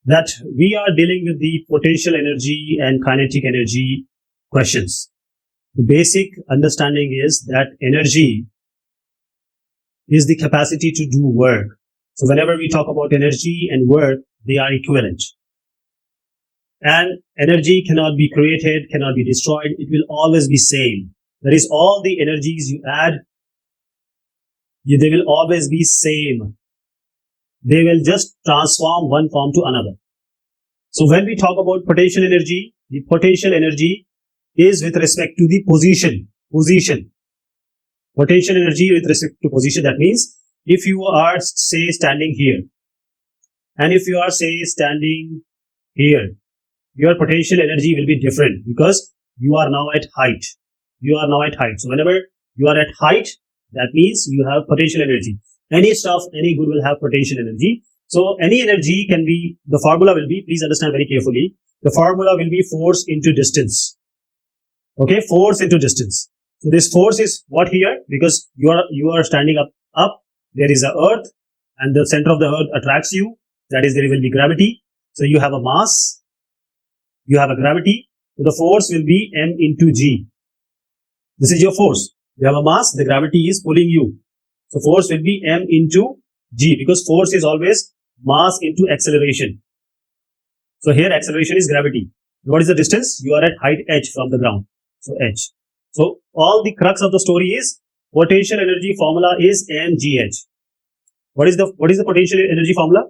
that we are dealing with the potential energy and kinetic energy questions. The basic understanding is that energy is the capacity to do work. So whenever we talk about energy and work, they are equivalent. And energy cannot be created, cannot be destroyed. It will always be same. That is, all the energies you add, they will always be same. They will just transform one form to another. So when we talk about potential energy, the potential energy is with respect to the position. Potential energy with respect to position. That means if you are, say, standing here, and if you are, say, standing here, your potential energy will be different because you are now at height. So whenever you are at height, that means you have potential energy. Any stuff, any good will have potential energy. So any energy can be, the formula will be, please understand very carefully, the formula will be force into distance. Okay, force into distance. So this force is what here? Because you are standing up, there is a earth, and the center of the earth attracts you. That is, there will be gravity. So you have a mass, you have a gravity. So the force will be m into g. This is your force. You have a mass, the gravity is pulling you. So force will be m into g, because force is always mass into acceleration. So here acceleration is gravity. What is the distance? You are at height h from the ground. So h. So all the crux of the story is potential energy formula is mgh. What is the potential energy formula?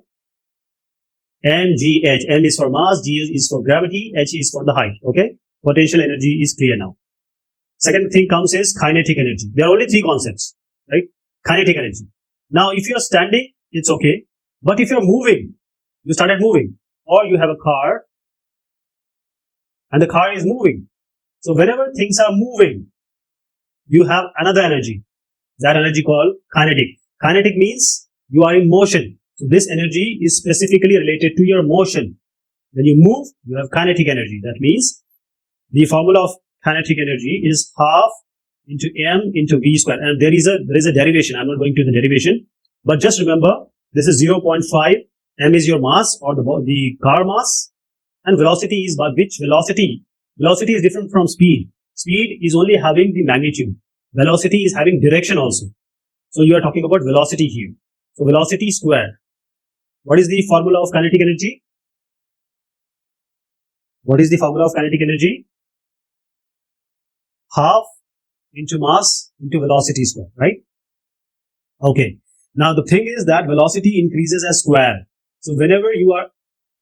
mgh. M is for mass, g is for gravity, h is for the height. Okay, potential energy is clear now. Second thing comes is kinetic energy. There are only three concepts, right? Kinetic energy. Now, if you are standing, it's okay. But if you are moving, you started moving, or you have a car and the car is moving. So whenever things are moving, you have another energy. That energy called kinetic. Kinetic means you are in motion. So this energy is specifically related to your motion. When you move, you have kinetic energy. That means the formula of kinetic energy is half into m into v square. And there is a derivation. I'm not going to the derivation. But just remember, this is 0.5. M is your mass or the car mass. And velocity is by which velocity? Velocity is different from speed. Speed is only having the magnitude. Velocity is having direction also. So you are talking about velocity here. So velocity square. What is the formula of kinetic energy? What is the formula of kinetic energy? Half into mass into velocity square, right? Okay. Now the thing is that velocity increases as square. So whenever you are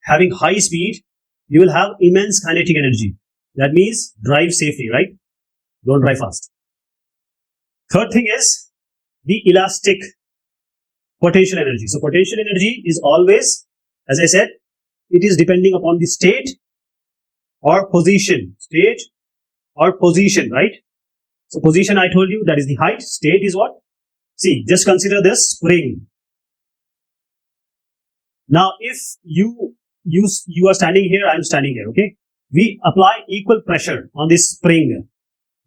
having high speed, you will have immense kinetic energy. That means drive safely, right? Don't drive fast. Third thing is the elastic potential energy. So potential energy is always, as I said, it is depending upon the state or position. State or position, right? So position, I told you, that is the height. State is what? See, just consider this spring. Now, if you are standing here, I am standing here, okay? We apply equal pressure on this spring.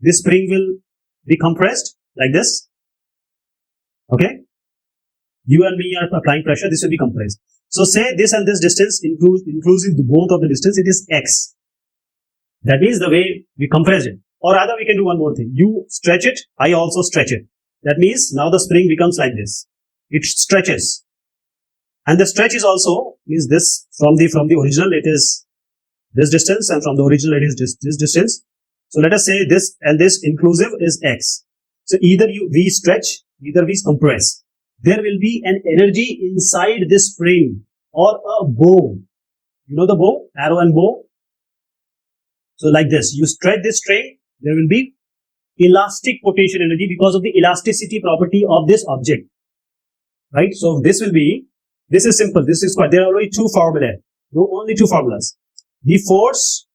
This spring will be compressed like this. Okay? You and me are applying pressure, this will be compressed. So say this and this distance, inclusive both of the distance, it is x. That means the way we compress it. Or rather, we can do one more thing. You stretch it, I also stretch it. That means now the spring becomes like this. It stretches. And the stretch is also, means this, from the original it is this distance, and from the original it is this distance. So let us say this and this inclusive is x. So either we stretch, either we compress. There will be an energy inside this spring or a bow. You know the bow? Arrow and bow? So like this, you stretch this string, there will be elastic potential energy because of the elasticity property of this object. Right? So this is simple, this is quite, there are only two formulas. No, only two formulas. The force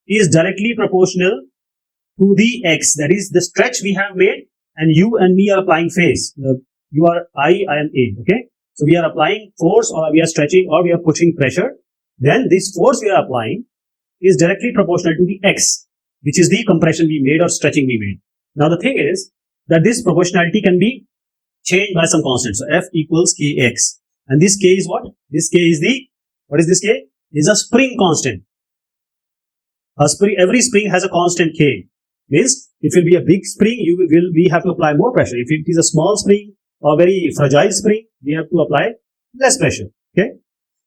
is directly proportional to the x, that is the stretch we have made, and you and me are applying phase. You are I am A, okay? So we are applying force, or we are stretching, or we are pushing pressure. Then this force we are applying is directly proportional to the x, which is the compression we made or stretching we made. Now the thing is that this proportionality can be changed by some constant. So F equals Kx. And this K is what? This K is the What is this K? Is a spring constant. Every spring has a constant K. Means if it will be a big spring, we have to apply more pressure. If it is a small spring or very fragile spring, we have to apply less pressure. Okay.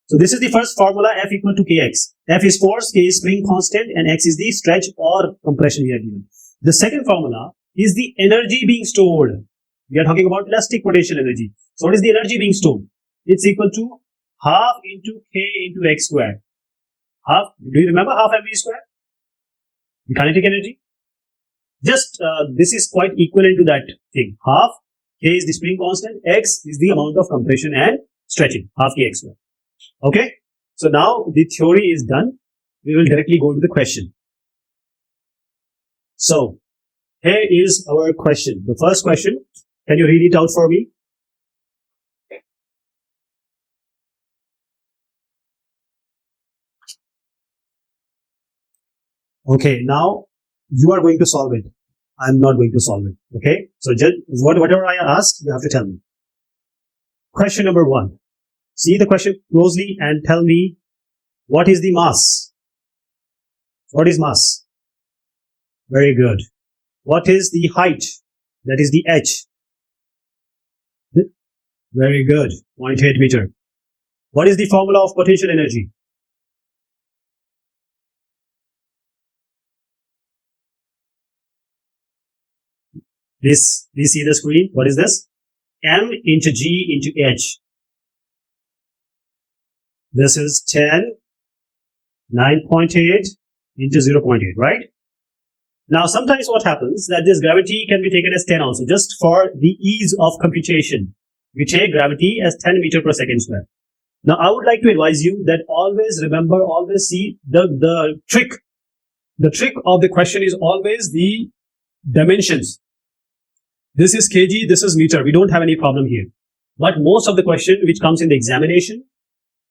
So this is the first formula, F equal to Kx. F is force, K is spring constant, and X is the stretch or compression we are given. The second formula is the energy being stored. We are talking about elastic potential energy. So what is the energy being stored? It's equal to half into K into X squared. Half, do you remember half mv squared? The kinetic energy. Just this is quite equivalent to that thing. Half K is the spring constant, X is the amount of compression and stretching, half Kx squared. Okay, so now the theory is done. We will directly go to the question. So here is our question. The first question, can you read it out for me? Okay, now you are going to solve it. I'm not going to solve it. Okay, so just whatever I ask, you have to tell me. Question number 1. See the question closely and tell me, what is the mass? What is mass? Very good. What is the height? That is the h. Very good. 0.8 meter. What is the formula of potential energy? Please see the screen. What is this? M into G into H. This is 10, 9.8 into 0.8, right? Now, sometimes what happens that this gravity can be taken as 10 also, just for the ease of computation. We take gravity as 10 meter per second square. Now, I would like to advise you that always remember, always see the trick. The trick of the question is always the dimensions. This is kg, this is meter. We don't have any problem here. But most of the question which comes in the examination,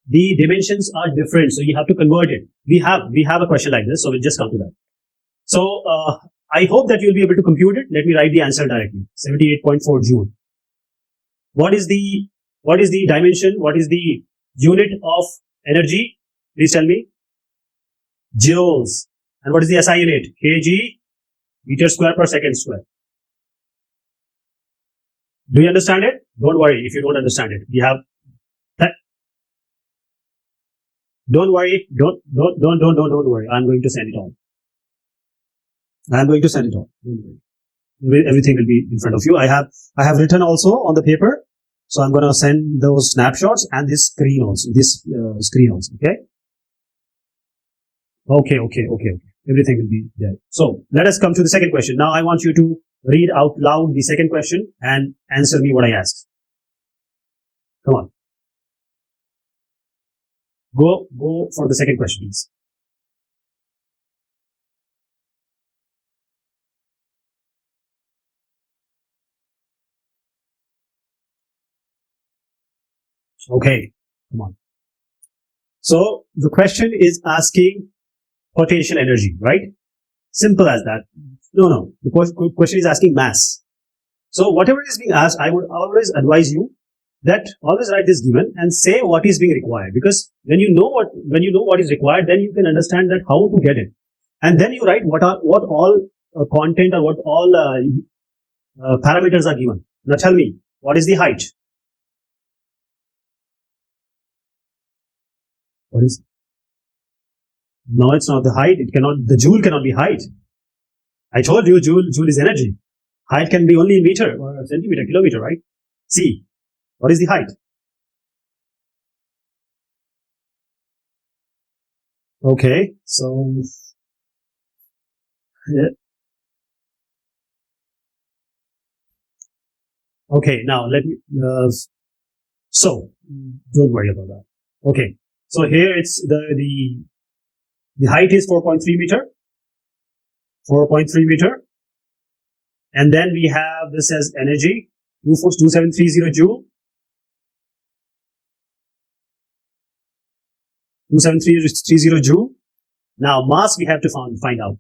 the dimensions are different, so you have to convert it. We have a question like this, so we'll just come to that. So I hope that you'll be able to compute it. Let me write the answer directly. 78.4 joule. What is the dimension? What is the unit of energy? Please tell me. Joules. And what is the SI unit? kg, meter square per second square. Do you understand it? Don't worry if you don't understand it. We have that. Don't worry. Don't worry. I'm going to send it on. I'm going to send it on. Don't worry. Everything will be in front of you. I have written also on the paper. So I'm going to send those snapshots and this screen also. Okay. Okay. Everything will be there. So let us come to the second question. Now I want you to read out loud the second question and answer me what I asked. Come on. Go for the second question, please. Okay, come on. So the question is asking potential energy, right? Simple as that. No. The question is asking mass. So whatever is being asked, I would always advise you that always write this given and say what is being required. Because when you know what is required, then you can understand that how to get it. And then you write what all content or what all parameters are given. Now tell me, what is the height? What is? No, it's not the height. The joule cannot be height. I told you, joule is energy. Height can be only in meter or centimeter, kilometer, right? C. What is the height? Okay, so yeah. Okay, now let me. So don't worry about that. Okay, so here it's the height is 4.3 meter. 4.3 meter. And then we have this as energy, 2730 joule. 2730 joule. Now mass we have to find out.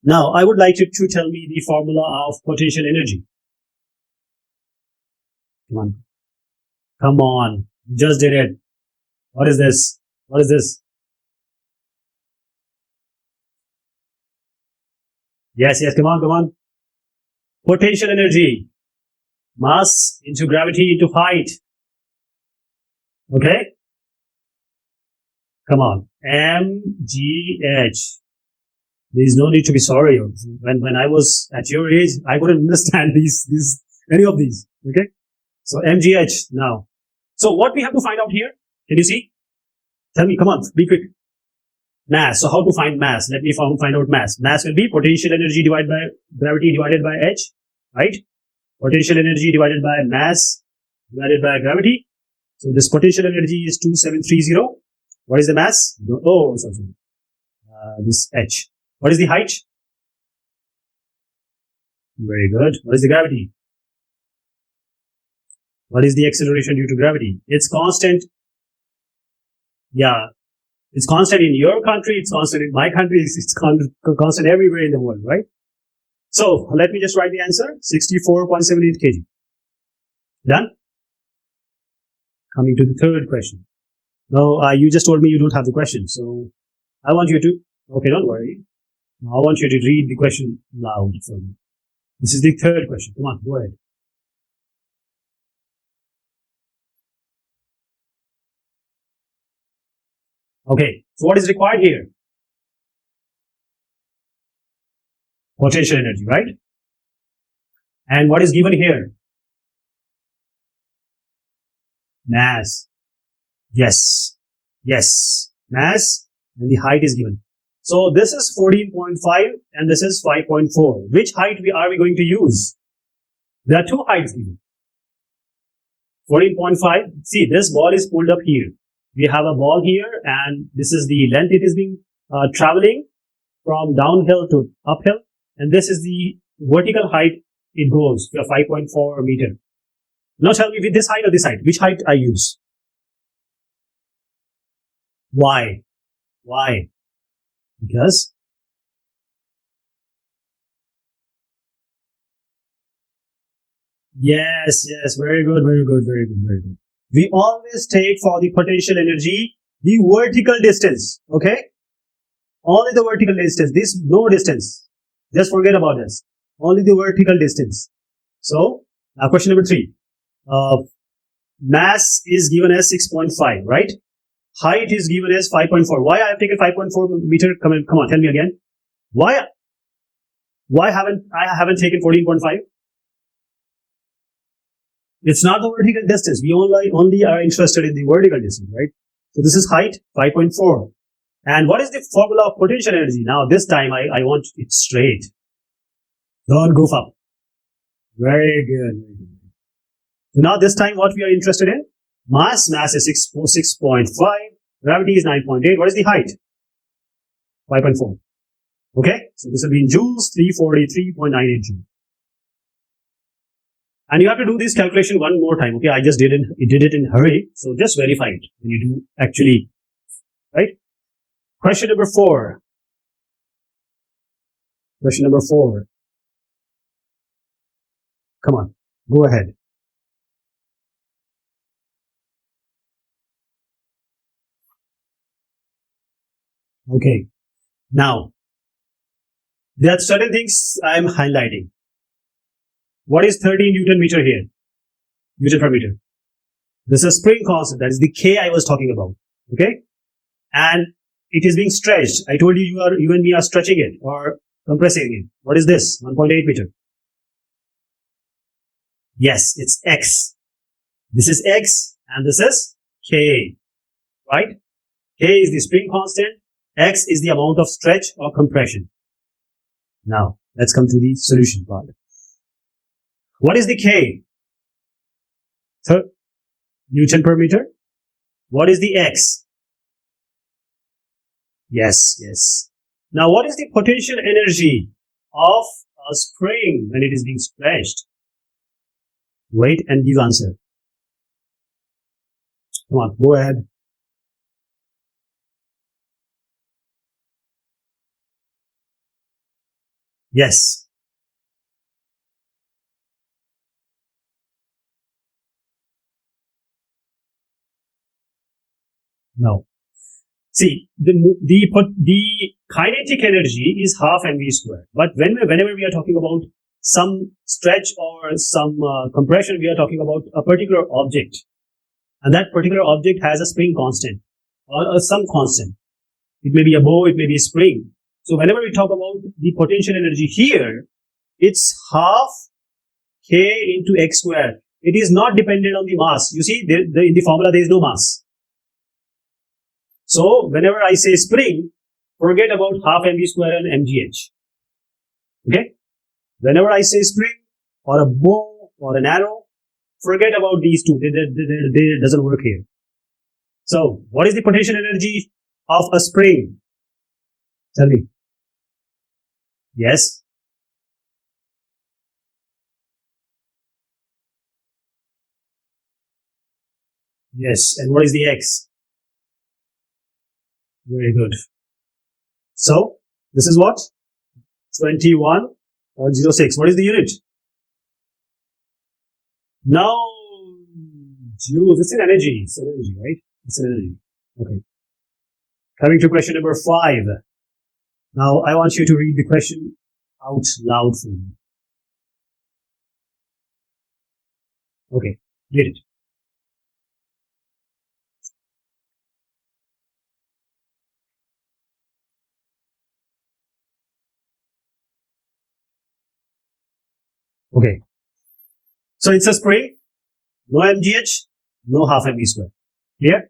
Now I would like you to tell me the formula of potential energy. Come on. You just did it. What is this? What is this? Yes, yes, come on, come on. Potential energy. Mass into gravity into height. Okay? Come on. mgh. There is no need to be sorry. When I was at your age, I couldn't understand any of these. Okay? So mgh now. So what we have to find out here? Can you see? Tell me, come on, be quick. Mass. So how to find mass? Let me find out mass. Mass will be potential energy divided by gravity divided by h, right? Potential energy divided by mass divided by gravity. So this potential energy is 2730. What is the mass? Oh, sorry. This h. What is the height? Very good. What is the gravity? What is the acceleration due to gravity? It's constant. Yeah, it's constant in your country. It's constant in my country. It's constant everywhere in the world, right? So let me just write the answer: 64.78 kg. Done. Coming to the third question. No, you just told me you don't have the question, so I want you to. Okay, don't worry. I want you to read the question loud for me. This is the third question. Come on, go ahead. Okay, so what is required here? Potential energy, right? And what is given here? Mass. Yes. Yes. Mass and the height is given. So this is 14.5 and this is 5.4. Which height are we going to use? There are two heights given. 14.5. See, this ball is pulled up here. We have a ball here and this is the length it is being traveling from downhill to uphill. And this is the vertical height it goes to 5.4 meter. Now tell me with this height or this height, which height I use? Why? Why? Because yes, yes, very good, very good, very good, very good. We always take for the potential energy the vertical distance, okay? Only the vertical distance, this no distance. Just forget about this. Only the vertical distance. So, now question number 3. Mass is given as 6.5, right? Height is given as 5.4. Why I have taken 5.4 meter? Come on, tell me again. Why haven't I haven't taken 14.5? It's not the vertical distance. We only are interested in the vertical distance, right? So this is height 5.4. And what is the formula of potential energy? Now this time I want it straight. Don't goof up. Very good. Very good. So now this time what we are interested in? Mass is 6.5. Gravity is 9.8. What is the height? 5.4. Okay. So this will be in joules, 343.98 joules. And you have to do this calculation one more time. Okay. I just did it in a hurry. So just verify it when you do actually. Right. Question number 4. Question number 4. Come on. Go ahead. Okay. Now, there are certain things I am highlighting. What is 13 Newton meter here? Newton per meter. This is spring constant. That is the K I was talking about. Okay. And it is being stretched. I told you you and me are stretching it or compressing it. What is this? 1.8 meter. Yes, it's X. This is X and this is K. Right? K is the spring constant. X is the amount of stretch or compression. Now, let's come to the solution part. What is the K? Newton per meter. What is the X? Yes, yes. Now, what is the potential energy of a spring when it is being stretched? Wait and give answer. Come on, go ahead. Yes. No. See, the kinetic energy is half mv squared. But whenever we are talking about some stretch or some compression, we are talking about a particular object, and that particular object has a spring constant or some constant. It may be a bow, it may be a spring. So whenever we talk about the potential energy here, it's half k into x squared. It is not dependent on the mass. You see, in the formula there is no mass. So whenever I say spring, forget about half mv square and mgh. Okay? Whenever I say spring or a bow or an arrow, forget about these two. They doesn't work here. So what is the potential energy of a spring? Tell me. Yes? Yes. And what is the x? Very good. So this is what? 21.06. What is the unit? Now, joules. It's in energy. It's in energy, right? It's in energy. Okay. Coming to question number 5. Now, I want you to read the question out loud for me. Okay, read it. Okay. So it's a spring, no mgh, no half mv square. Clear?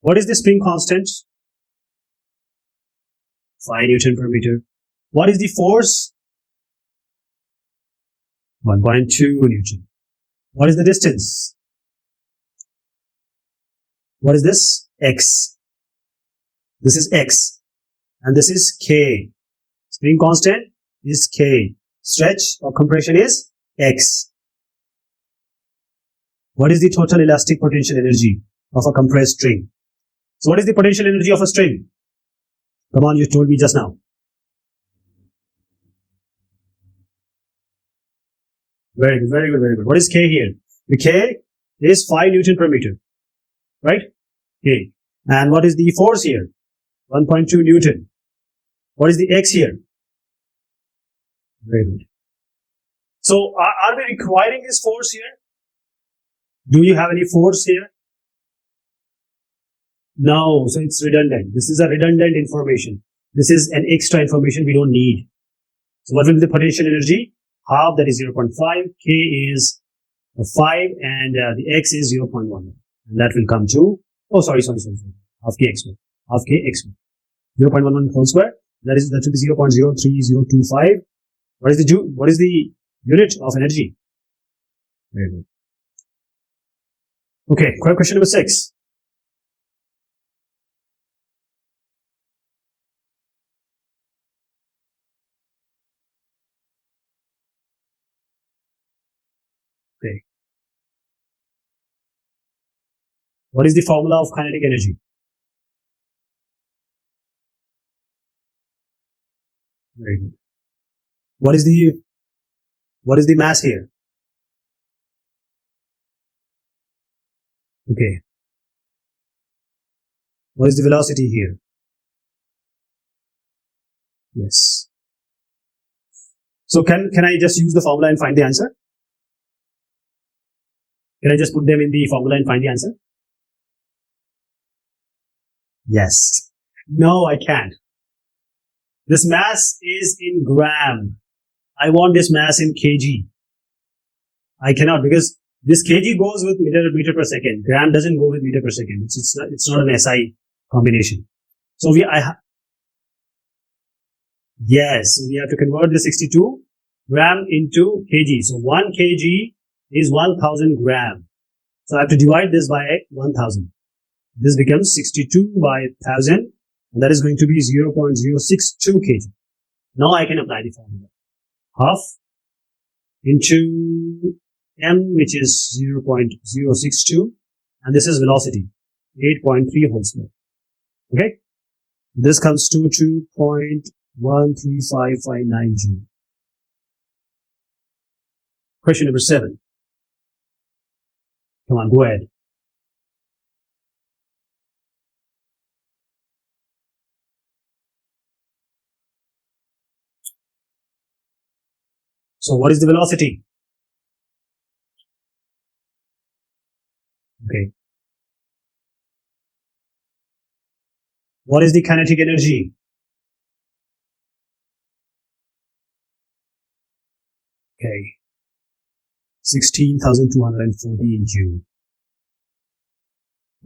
What is the spring constant? 5 Newton per meter. What is the force? 1.2 Newton. What is the distance? What is this? X. This is X. And this is K. Spring constant is K. Stretch or compression is X. What is the total elastic potential energy of a compressed string? So what is the potential energy of a string? Come on, you told me just now. Very good, very good, very good. What is K here? The K is 5 Newton per meter. Right? K. And what is the force here? 1.2 Newton. What is the X here? Very good. So are we requiring this force here? Do you have any force here? No, so it's redundant. This is a redundant information. This is an extra information we don't need. So what will be the potential energy? Half, that is 0.5. K is 5 and the X is 0.1. And that will come to, sorry. Half K X square. Half K X square. 0.11 whole square. That will be 0.03025. What is the unit of energy? Very good. Okay, question number 6. Okay. What is the formula of kinetic energy? Very good. What is the mass here? Okay. What is the velocity here? Yes. So can I just use the formula and find the answer? Can I just put them in the formula and find the answer? Yes. No, I can't. This mass is in gram. I want this mass in kg. I cannot, because this kg goes with meter per second. Gram doesn't go with meter per second. It's not an SI combination. So yes, we have to convert the 62 gram into kg. So 1 kg is 1000 gram. So I have to divide this by 1000. This becomes 62 by 1000, and that is going to be 0.062 kg. Now I can apply the formula. Half into m, which is 0.062, and this is velocity, 8.3 whole square. Okay? This comes to 2.13559 Joule. Question number 7. Come on, go ahead. So what is the velocity? Okay. What is the kinetic energy? Okay. 16,240 in Joule.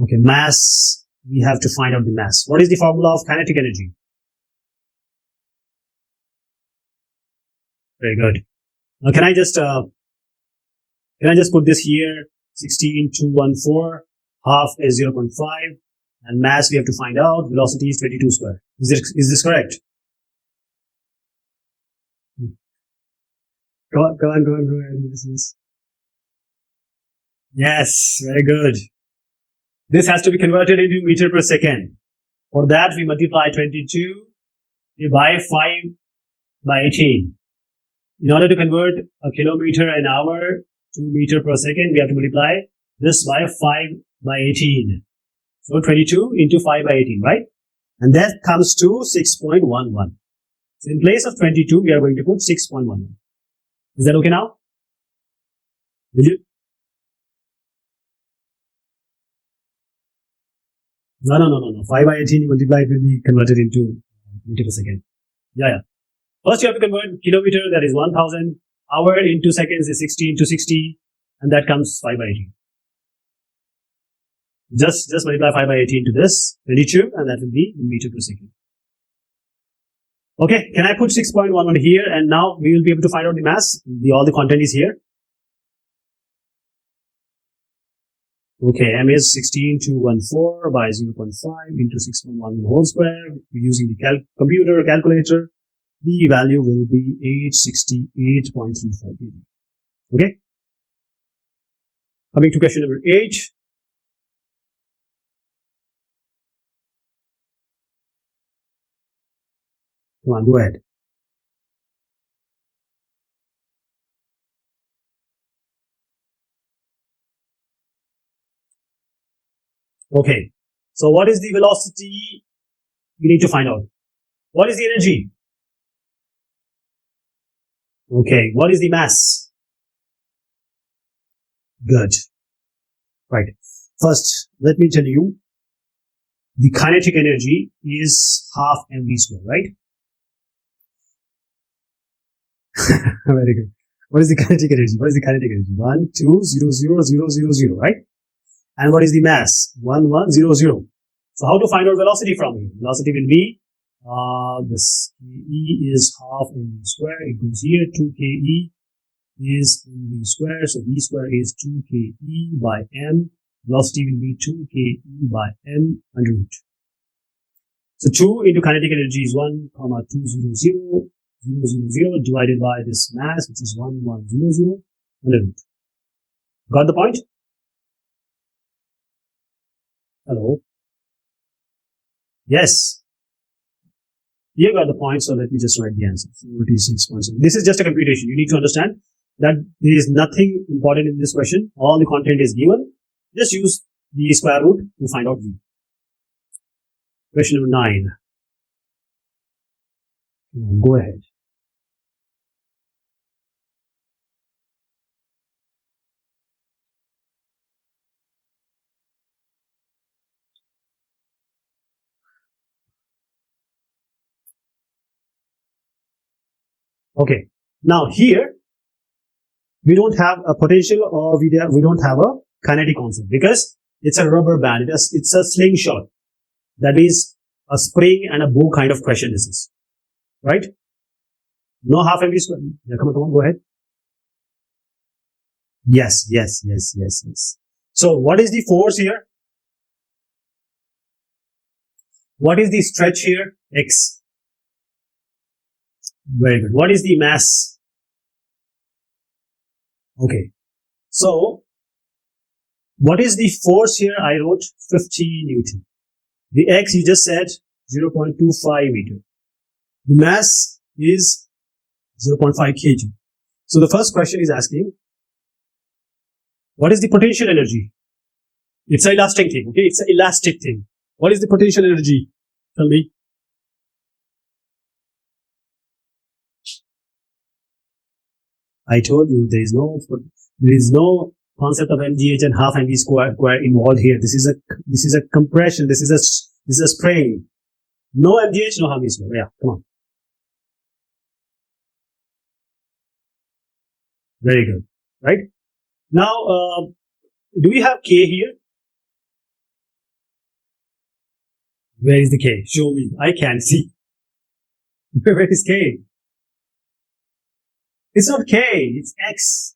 Okay, mass. We have to find out the mass. What is the formula of kinetic energy? Very good. Now, can I just put this here? 16,214, half is 0.5, and mass we have to find out. Velocity is 22 square. Is this correct? Go on. Yes, very good. This has to be converted into meter per second. For that, we multiply 22 by 5 by 18. In order to convert a kilometer an hour to meter per second, we have to multiply this by 5 by 18. So 22 into 5 by 18, right? And that comes to 6.11. So in place of 22, we are going to put 6.11. Is that okay now? Will you? No. 5 by 18 multiplied will be converted into meter per second. Yeah. First you have to convert kilometer, that is 1000. Hour into seconds is 60 into 60. And that comes 5 by 18. Just multiply 5 by 18 to this, 22, and that will be in meter per second. Okay, can I put 6.11 here, and now we will be able to find out the mass. All the content is here. Okay, M is 16,214 by 0.5 into 6.1 whole square. We're using the computer calculator. The value will be 868.35 kg. Okay. Coming to question number 8. Come on, go ahead. Okay, so what is the velocity? We need to find out. What is the energy? Okay, what is the mass? Good. Right. First, let me tell you, the kinetic energy is half mv square, right? Very good. What is the kinetic energy? 1, 2, 0, 0, 0, 0, 0, right? And what is the mass? 1, 1, 0, 0. So how to find out velocity from here? Velocity will be, this E is half mv square. It goes here, 2 ke is mv square. So v square is 2 ke by m. Velocity will be 2 ke by m under root. So 2 into kinetic energy is 1, 200, 000 divided by this mass, which is 1100 under root. Got the point? Hello? Yes. You got the point, so let me just write the answer. 46.7. This is just a computation. You need to understand that there is nothing important in this question. All the content is given. Just use the square root to find out v. Question number 9. Go ahead. Okay. Now here, we don't have a potential or we don't have a kinetic constant because it's a rubber band. It's a slingshot. That is a spring and a bow kind of question this is. Right? No half mv square. Yeah, come on, go ahead. Yes. So what is the force here? What is the stretch here? X. Very good. What is the mass? Okay. So, what is the force here? I wrote 50 Newton. The X you just said 0.25 meter. The mass is 0.5 kg. So the first question is asking, what is the potential energy? It's an elastic thing, okay? It's an elastic thing. What is the potential energy? Tell me. I told you there is no concept of mgh and half mv square involved here. This is a compression. This is a spring. No mgh, no half mv square. Yeah, come on. Very good. Right now, do we have k here? Where is the k? Show me. I can't see. Where is k? It's not k. It's x.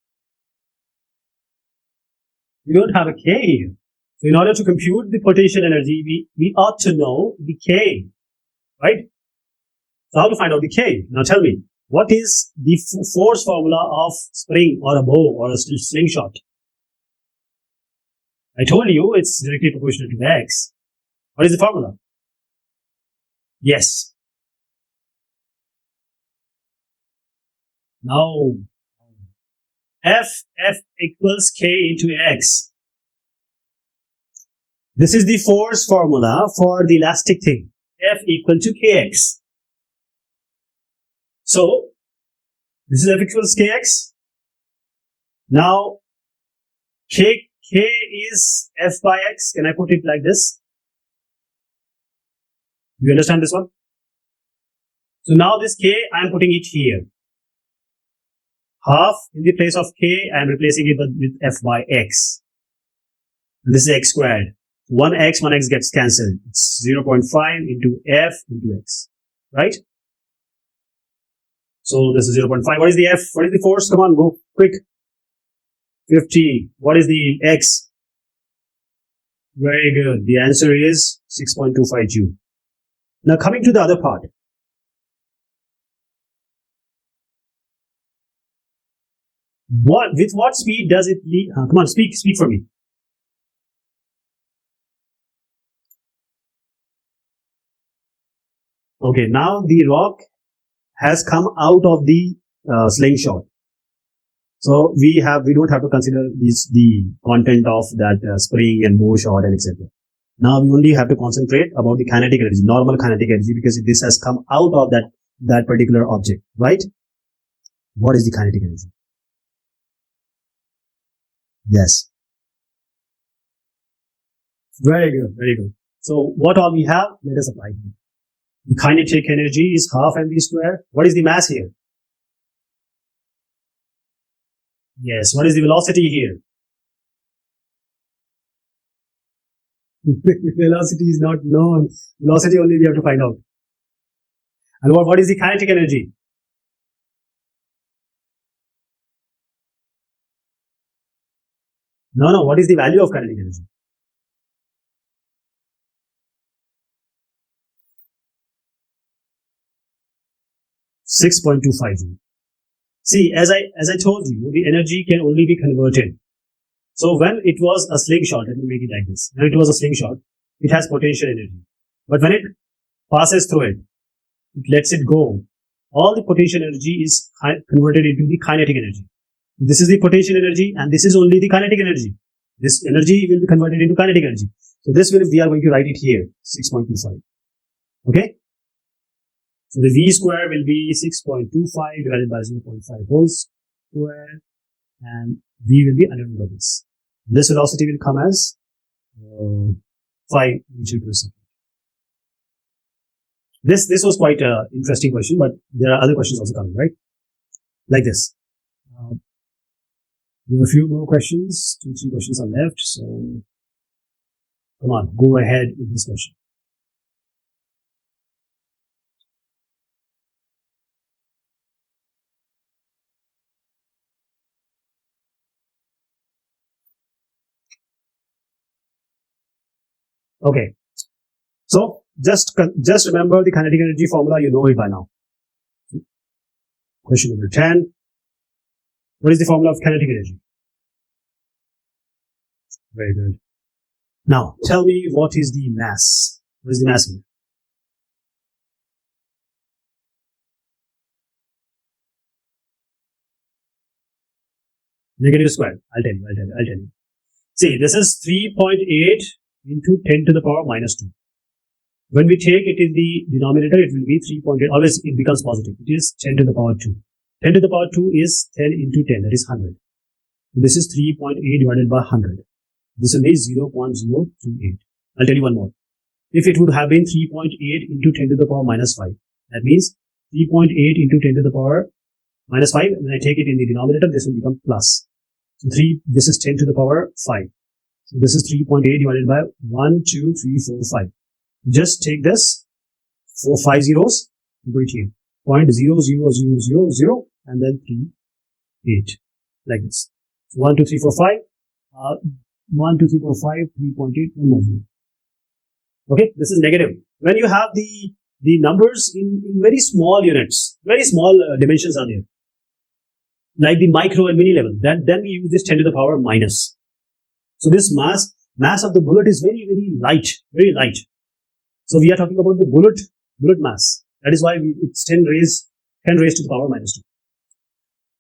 We don't have a k here. So in order to compute the potential energy, we ought to know the k, right? So how to find out the k? Now tell me, what is the force formula of spring or a bow or a slingshot? I told you it's directly proportional to x. What is the formula? Yes. Now, F equals K into X. This is the force formula for the elastic thing. F equal to Kx. So, this is F equals Kx. Now, K is F by X. Can I put it like this? Do you understand this one? So now this K, I am putting it here. Half in the place of K, I am replacing it with F by X. And this is X squared. 1x gets cancelled. It's 0.5 into F into X. Right? So this is 0.5. What is the F? What is the force? Come on, go quick. 50. What is the X? Very good. The answer is 6.25 Joule. Now coming to the other part. With what speed does it leave? Come on, speak for me. Okay, now the rock has come out of the slingshot. So we don't have to consider the content of that spring and bow shot and etc. Now we only have to concentrate about the kinetic energy, normal kinetic energy, because this has come out of that particular object, right? What is the kinetic energy? Yes. Very good, very good. So what all we have, let us apply here. The kinetic energy is half mv square. What is the mass here? Yes. What is the velocity here? Velocity is not known. Velocity only we have to find out. And what is the kinetic energy? No. What is the value of kinetic energy? .25 See, as I told you, the energy can only be converted. So when it was a slingshot, let me make it like this. When it was a slingshot, it has potential energy. But when it passes through it, it lets it go. All the potential energy is converted into the kinetic energy. This is the potential energy and this is only the kinetic energy. This energy will be converted into kinetic energy. So this will, we are going to write it here, 6.25. Okay? So the V square will be 6.25 divided by 0.5 whole square, and V will be under root of this. This velocity will come as 5 meters per second. This was quite an interesting question, but there are other questions also coming, right? Like this. There are a few more questions, 2-3 questions are left, so come on, go ahead with this question. Okay, so just remember the kinetic energy formula, you know it by now. Question number 10. What is the formula of kinetic energy? Very good. Now, tell me what is the mass? What is the mass here? Negative square. I'll tell you. See, this is 3.8 into 10 to the power minus 2. When we take it in the denominator, it will be 3.8. Always it becomes positive. It is 10 to the power 2. 10 to the power 2 is 10 into 10, that is 100. This is 3.8 divided by 100. This will be 0.038. I'll tell you one more. If it would have been 3.8 into 10 to the power minus 5, that means 3.8 into 10 to the power minus 5, when I take it in the denominator, this will become plus. So this is 10 to the power 5. So this is 3.8 divided by 1, 2, 3, 4, 5. Just take this, 5 zeros, put it here, 0.00000, and then 3, 8, like this. So 1, 2, 3, 4, 5, 1, 2, 3, 4, 5, 3.8, 1 more 0. Okay, this is negative. When you have the numbers in very small units, very small dimensions are there, like the micro and mini level, then we use this 10 to the power minus. So this mass of the bullet is very, very light, very light. So we are talking about the bullet mass. That is why it's 10 raised to the power minus 2.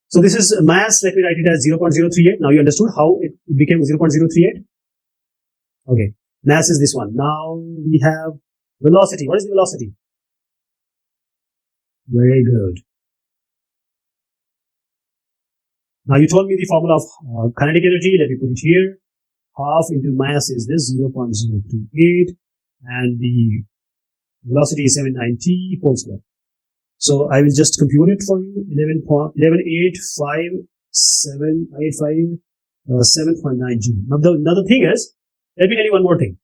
So this is mass, let me write it as 0.038. Now you understood how it became 0.038? Okay, mass is this one. Now we have velocity. What is the velocity? Very good. Now you told me the formula of kinetic energy. Let me put it here. Half into mass is this 0.038, and the velocity is 79t whole square. So I will just compute it for you. 11.85785 7.9 joule. Now the thing is, let me tell you one more thing.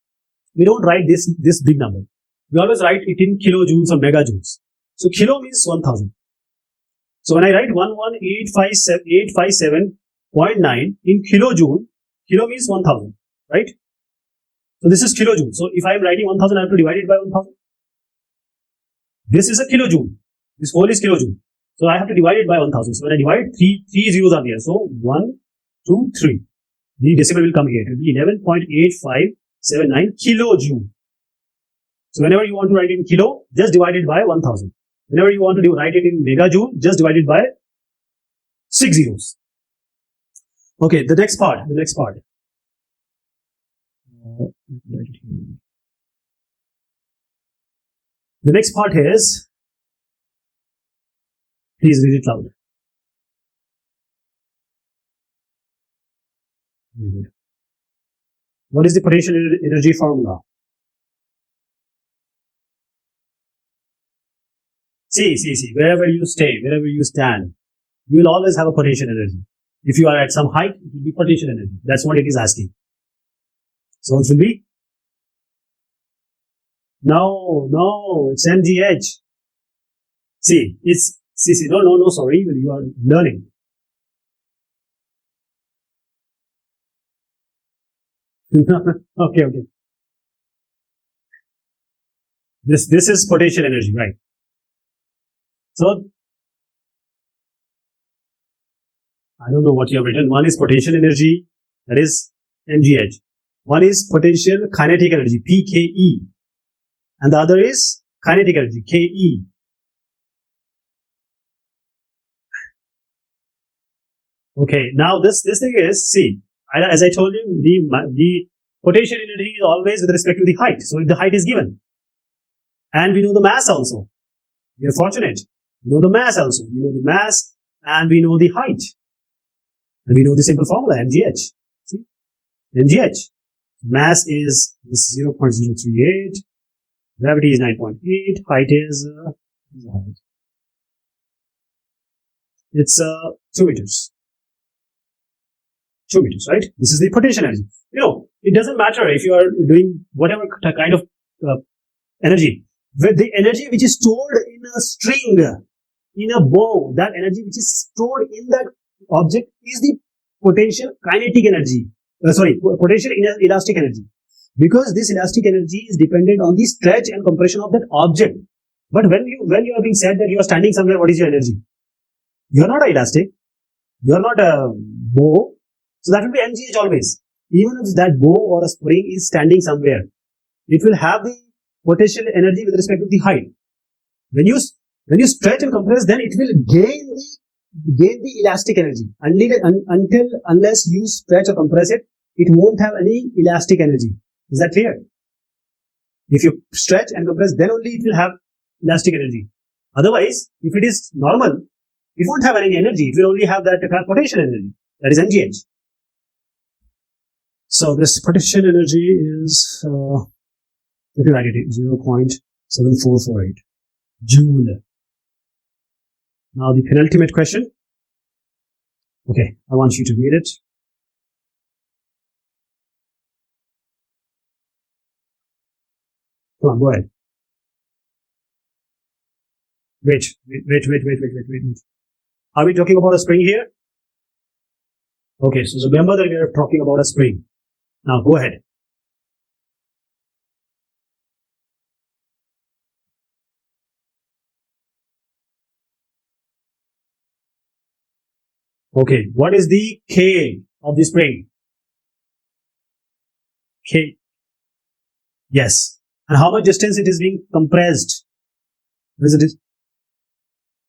We don't write this big number. We always write it in kilojoules or megajoules. So kilo means 1000. So when I write 11857.9 in kilojoule, kilo means 1000, right? So this is kilojoule. So if I am writing 1000, I have to divide it by 1000. This is a kilojoule. This whole is kilojoule. So I have to divide it by 1000. So when I divide, three zeros are there. So 1, 2, 3. The decimal will come here. It will be 11.8579 kilojoule. So whenever you want to write it in kilo, just divide it by 1000. Whenever you want to write it in megajoule, just divide it by 6 zeros. Okay, the next part. The next part is, please read it loud. Very good. What is the potential energy formula? See, wherever you stay, wherever you stand, you will always have a potential energy. If you are at some height, it will be potential energy. That's what it is asking. So it will be, no, it's mgh. No, sorry, you are learning. Okay. This is potential energy, right? So, I don't know what you have written. One is potential energy, that is mgh. One is potential kinetic energy, pke. And the other is kinetic energy, ke. Okay, now this thing is, as I told you, the potential energy is always with respect to the height. So if the height is given, and we know the mass also, we are fortunate. We know the mass also. We know the mass and we know the height. And we know the simple formula, mgh. See? mgh. Mass is 0.038. Gravity is 9.8. Height is, it's 2 meters. 2 meters, right? This is the potential energy. It doesn't matter if you are doing whatever kind of energy. The energy which is stored in a string, in a bow, that energy which is stored in that object is the potential kinetic energy. Potential elastic energy. Because this elastic energy is dependent on the stretch and compression of that object. But when you are being said that you are standing somewhere, what is your energy? You are not elastic. You are not a bow. So that will be mgh always. Even if that bow or a spring is standing somewhere, it will have the potential energy with respect to the height. When you stretch and compress, then it will gain the elastic energy. Unless you stretch or compress it, it won't have any elastic energy. Is that clear? If you stretch and compress, then only it will have elastic energy. Otherwise, if it is normal, it won't have any energy. It will only have that potential energy. That is MgH. So this potential energy is, let me write it, 0.7448 Joule. Now the penultimate question. Okay, I want you to read it. Come on, go ahead. Wait. Are we talking about a spring here? Okay, so remember that we are talking about a spring. Now go ahead. Okay, what is the K of the spring? K. Yes. And how much distance it is being compressed? What is it?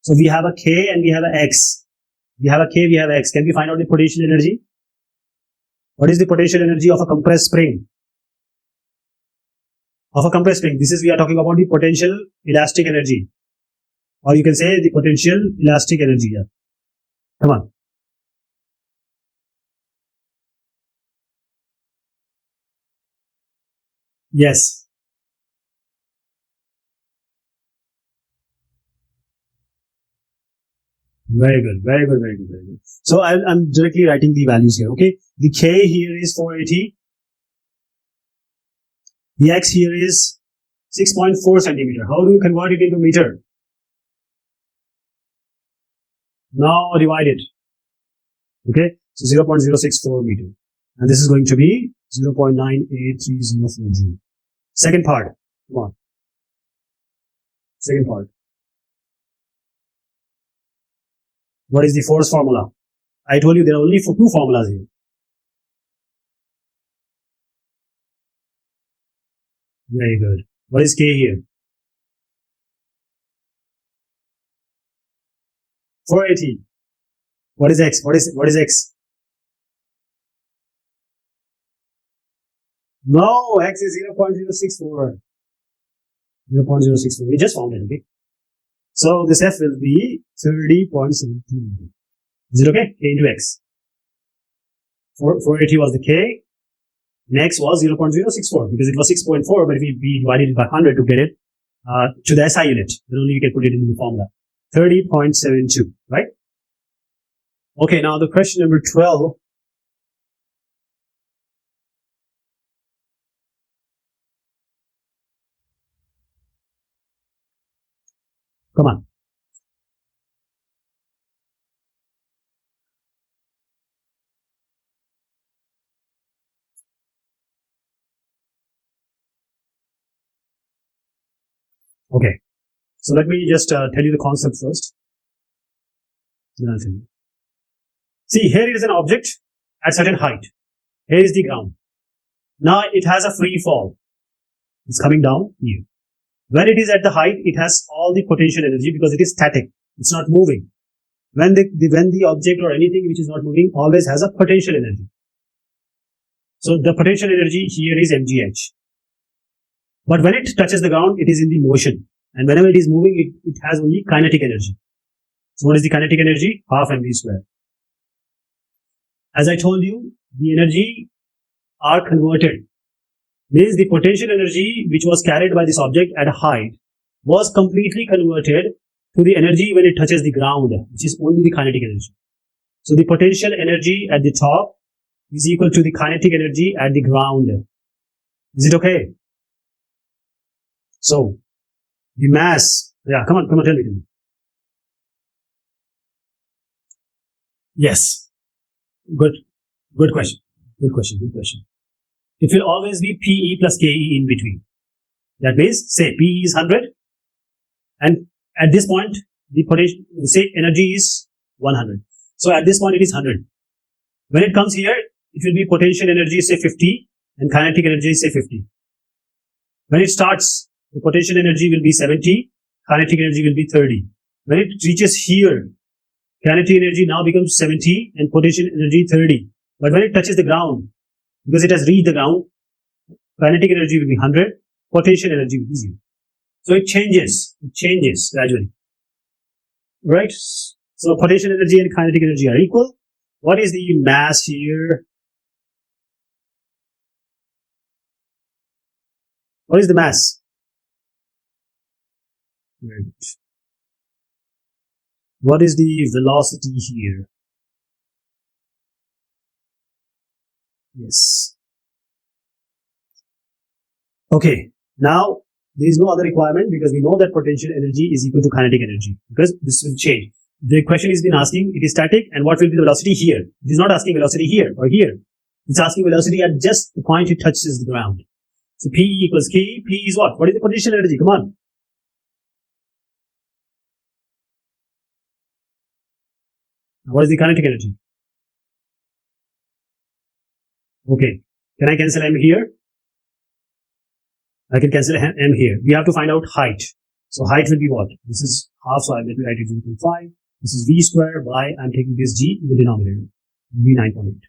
So we have a K and we have a X. We have a K, we have X. Can we find out the potential energy? What is the potential energy of a compressed spring? Of a compressed spring. This is, we are talking about the potential elastic energy. Or you can say the potential elastic energy. Yeah. Come on. Yes. Very good. So I'm directly writing the values here. Okay. The K here is 480. The X here is 6.4 centimeter. How do you convert it into meter? Now divide it. Okay. So 0.064 meter. And this is going to be 0.98304 Joule. Second part. Come on. Second part. What is the force formula? I told you there are only two formulas here. Very good. What is K here? 480. What is X? What is X? No, X is 0.064. 0.064. We just found it, okay? So this F will be 30.17. Is it okay? K into X. 480 was the K. And X was 0.064 because it was 6.4, but if we divided it by 100 to get it to the SI unit, then only you can put it in the formula. 30.72, right? Okay, now the question number 12. Come on. Okay. So let me just tell you the concept first. Then I'll tell you. See, here is an object at certain height. Here is the ground. Now it has a free fall. It's coming down here. When it is at the height, it has all the potential energy because it is static. It's not moving. When the object or anything which is not moving always has a potential energy. So the potential energy here is mgh. But when it touches the ground, it is in the motion. And whenever it is moving, it has only kinetic energy. So what is the kinetic energy? Half mv square. As I told you, the energy are converted. Means the potential energy which was carried by this object at a height was completely converted to the energy when it touches the ground, which is only the kinetic energy. So the potential energy at the top is equal to the kinetic energy at the ground. Is it okay? So the mass, yeah, come on, tell me. Yes. Good question. It will always be PE plus KE in between. That means, say PE is 100, and at this point, the potential, say energy is 100. So at this point, it is 100. When it comes here, it will be potential energy, say 50, and kinetic energy, say 50. When it starts, the potential energy will be 70, kinetic energy will be 30. When it reaches here, kinetic energy now becomes 70 and potential energy 30. But when it touches the ground, because it has reached the ground, kinetic energy will be 100, potential energy will be 0. So it changes gradually. Right? So potential energy and kinetic energy are equal. What is the mass here? What is the mass? Very good. What is the velocity here? Yes. Okay. Now, there is no other requirement because we know that potential energy is equal to kinetic energy because this will change. The question is been asking, it is static and what will be the velocity here? It is not asking velocity here or here. It's asking velocity at just the point it touches the ground. So P equals K. P is what? What is the potential energy? Come on. What is the kinetic energy? Okay. Can I cancel M here? I can cancel M here. We have to find out height. So height will be what? This is half, so let me write it 0.5. This is V square by, I'm taking this G in the denominator, V 9.8.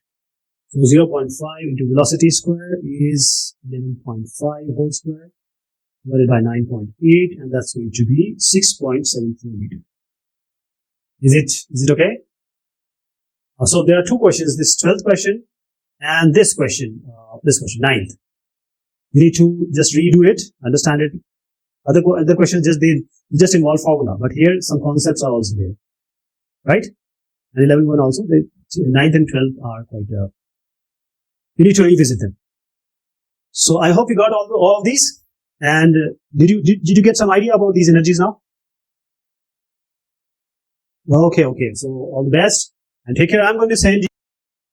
So 0.5 into velocity square is 11.5 whole square divided by 9.8, and that's going to be 6.74 meter. Is it okay? So there are two questions, this 12th question and this question, 9th. You need to just redo it, understand it. Other questions just involve formula, but here some concepts are also there, right? And 11.1 also, the 9th and 12th are quite, you need to revisit them. So I hope you got all of these. And did you get some idea about these energies now? Okay. So all the best and take care. I'm going to send you